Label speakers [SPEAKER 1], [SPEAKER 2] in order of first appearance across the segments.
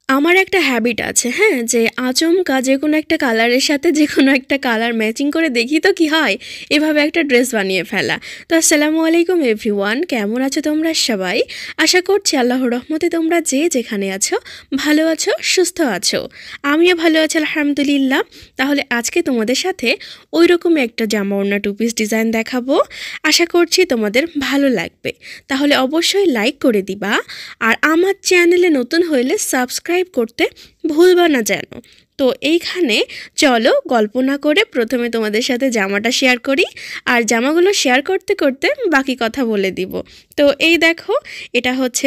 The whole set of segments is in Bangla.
[SPEAKER 1] আমার একটা হ্যাবিট আছে, হ্যাঁ, যে আচমকা যে কোনো একটা কালারের সাথে যে কোনো একটা কালার ম্যাচিং করে দেখি তো কি হয়, এভাবে একটা ড্রেস বানিয়ে ফেলা। তো আসসালামু আলাইকুম এভরিওয়ান, কেমন আছো তোমরা সবাই? আশা করছি আল্লাহর রহমতে তোমরা যে যেখানে আছো ভালো আছো, সুস্থ আছো। আমিও ভালো আছি আলহামদুলিল্লাহ। তাহলে আজকে তোমাদের সাথে ওই রকমই একটা জামা ওড়না টু পিস ডিজাইন দেখাবো। আশা করছি তোমাদের ভালো লাগবে। তাহলে অবশ্যই লাইক করে দিবা, আর আমার চ্যানেলে নতুন হইলে সাবস্ক্রাইব করতে ভুলবা না যেন। তো এইখানে চলো গল্প না করে প্রথমে তোমাদের সাথে জামাটা শেয়ার করি, আর জামাগুলো শেয়ার করতে করতে বাকি কথা বলে দিব। তো এই দেখো, এটা হচ্ছে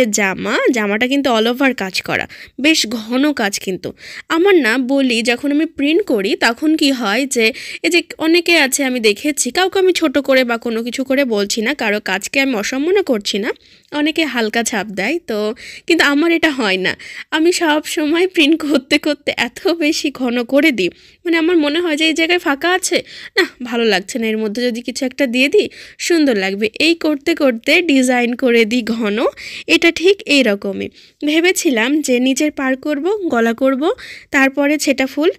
[SPEAKER 1] জামাটা কিন্তু অল ওভার কাজ করা, বেশ ঘন কাজ। কিন্তু আমার না বলি, যখন আমি প্রিন্ট করি তখন কি হয় যে এই যে অনেকে আছে, আমি দেখেছি, কাউকে আমি ছোট করে বা কোনো কিছু করে বলছি না, কারো কাজকে আমি অসম্মান করছি না, অনেকে হালকা ছাপ দেয়। তো কিন্তু আমার এটা হয় না। আমি সব সময় প্রিন্ট করতে করতে এত বেশি ঘন করে দিই, মানে আমার মনে হয় যে এই জায়গায় ফাঁকা আছে, না ভালো লাগছে না, এর মধ্যে যদি কিছু একটা দিয়ে দিই সুন্দর লাগবে, এই করতে করতে ডিজাইন করে দিই ঘন। এটা ঠিক এই রকমই ভেবেছিলাম যে নিচের পার করব, গলা করব, তারপরে ছেটা ফুল।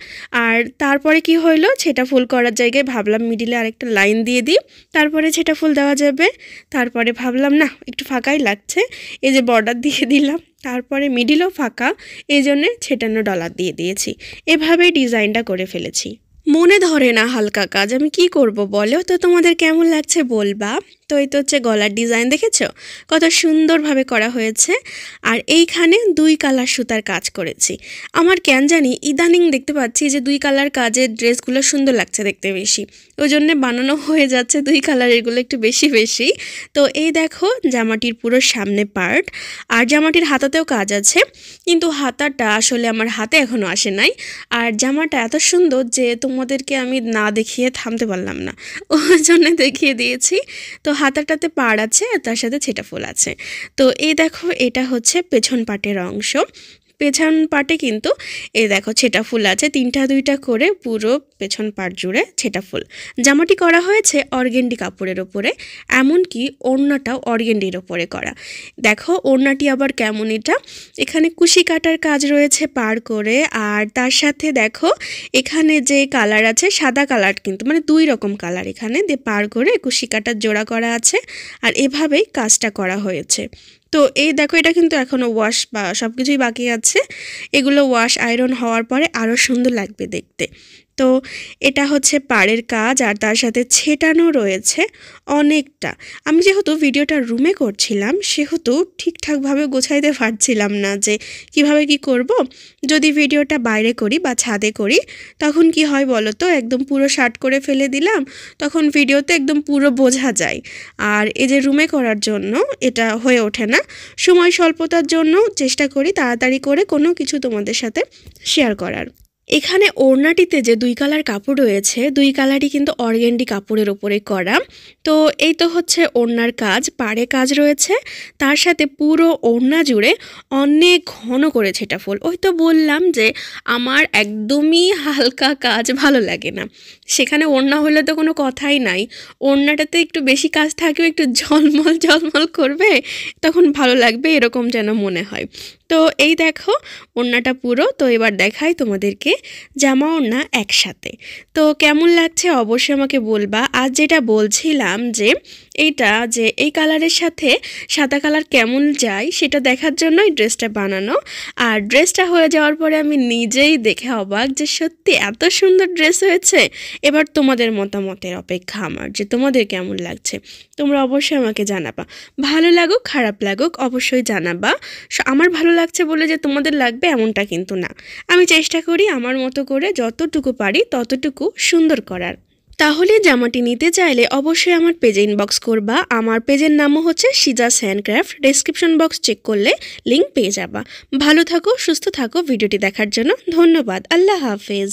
[SPEAKER 1] আর তারপরে কি হইলো, ছেটা ফুল করার জায়গায় ভাবলাম মিডিলে আরেকটা লাইন দিয়ে দিই, তারপরে ছেটা ফুল দেওয়া যাবে। তারপরে ভাবলাম না, একটু ফাঁকাই লাগছে, এই যে বর্ডার দিয়ে দিলাম, তারপরে মিডিলও ফাঁকা, এই জন্যে ছেটানো ডলার দিয়ে দিয়েছি। এভাবেই ডিজাইনটা করে ফেলেছি। মনে ধরে না হালকা কাজ, আমি কি করব বলো? তো তোমাদের কেমন লাগছে বলবা। তো এই তো হচ্ছে গলার ডিজাইন, দেখেছো কত সুন্দরভাবে করা হয়েছে। আর এইখানে 2 কালার সুতার কাজ করেছি। আমার কেন জানি ইদানিং দেখতে পাচ্ছি যে 2 কালার কাজের ড্রেসগুলো সুন্দর লাগছে দেখতে বেশি, ওই জন্যে বানানো হয়ে যাচ্ছে 2 কালারেরগুলো একটু বেশি বেশি। তো এই দেখো জামাটির পুরো সামনে পার্ট, আর জামাটির হাতাতেও কাজ আছে, কিন্তু হাতাটা আসলে আমার হাতে এখনও আসে নাই। আর জামাটা এত সুন্দর যে তোমাদেরকে আমি না দেখিয়ে থামতে পারলাম না, ওই জন্য দেখিয়ে দিয়েছি। তো হাতাটাতে পাড় আছে, আর তার সাথে ছেটা ফুল আছে। তো এই দেখো, এটা হচ্ছে পেছন পাটের অংশ। পেছন পাটে কিন্তু এই দেখো ছেটা ফুল আছে, 3টা 2টা করে পুরো পেছন পাট জুড়ে ছেটা ফুল। জামাটি করা হয়েছে অর্গেন্ডি কাপড়ের ওপরে, এমনকি ওড়নাটাও অর্গেন্ডির ওপরে করা। দেখো ওড়নাটি আবার কেমন, এটা এখানে কুশি কাটার কাজ রয়েছে পার করে, আর তার সাথে দেখো এখানে যে কালার আছে সাদা কালার, কিন্তু মানে 2 রকম কালার এখানে দিয়ে পার করে কুশি কাটার জোড়া করা আছে, আর এভাবেই কাজটা করা হয়েছে। তো এই দেখো, এটা কিন্তু এখনও ওয়াশ বা সব কিছুই বাকি আছে, এগুলো ওয়াশ আয়রন হওয়ার পরে আরও সুন্দর লাগবে দেখতে। তো এটা হচ্ছে পাড়ের কাজ, আর তার সাথে ছেটানো রয়েছে অনেকটা। আমি যেহেতু ভিডিওটা রুমে করছিলাম সেহেতু ঠিকঠাকভাবে গোছাইতে পারছিলাম না যে কিভাবে কি করব। যদি ভিডিওটা বাইরে করি বা ছাদে করি তখন কি হয় বলো তো, একদম পুরো শার্ট করে ফেলে দিলাম, তখন ভিডিওতে একদম পুরো বোঝা যায়। আর এই যে রুমে করার জন্য এটা হয়ে ওঠে না, সময় স্বল্পতার জন্য চেষ্টা করি তাড়াতাড়ি করে কোনো কিছু তোমাদের সাথে শেয়ার করার। এখানে ওড়নাটিতে যে 2 কালার কাপড় রয়েছে, 2 কালারই কিন্তু অর্গেন্ডি কাপড়ের ওপরে করা। তো এই তো হচ্ছে ওড়নার কাজ, পাড়ে কাজ রয়েছে, তার সাথে পুরো ওড়না জুড়ে অনেক ঘন করে ছেটা ফুল। ওই তো বললাম যে আমার একদমই হালকা কাজ ভালো লাগে না, সেখানে ওড়না হলে তো কোনো কথাই নাই, ওড়নাটাতে একটু বেশি কাজ থাকবে, একটু ঝলমল ঝলমল করবে, তখন ভালো লাগবে এরকম যেন মনে হয়। তো এই দেখো ওড়নাটা পুরো। তো এবার দেখাই তোমাদেরকে জামা ওড়না একসাথে, তো কেমন লাগছে অবশ্যই আমাকে বলবা। আর যেটা বলছিলাম যে এইটা যে এই কালারের সাথে সাদা কালার কেমন যায় সেটা দেখার জন্যই ড্রেসটা বানানো। আর ড্রেসটা হয়ে যাওয়ার পরে আমি নিজেই দেখে অবাক যে সত্যি এত সুন্দর ড্রেস হয়েছে। এবার তোমাদের মতামতের অপেক্ষা আমার, যে তোমাদের কেমন লাগছে তোমরা অবশ্যই আমাকে জানাবা। ভালো লাগুক খারাপ লাগুক অবশ্যই জানাবা। আমার ভালো লাগছে বলে যে তোমাদের লাগবে এমনটা কিন্তু না, আমি চেষ্টা করি আমার মতো করে যতটুকু পারি ততটুকু সুন্দর করার। তাহলে জামাটি নিতে চাইলে অবশ্যই আমার পেজে ইনবক্স করবা। আমার পেজের নামও হচ্ছে সিজাস হ্যান্ডক্রাফট, ডেসক্রিপশন বক্স চেক করলে লিঙ্ক পেয়ে যাবা। ভালো থাকো, সুস্থ থাকো। ভিডিওটি দেখার জন্য ধন্যবাদ। আল্লাহ হাফেজ।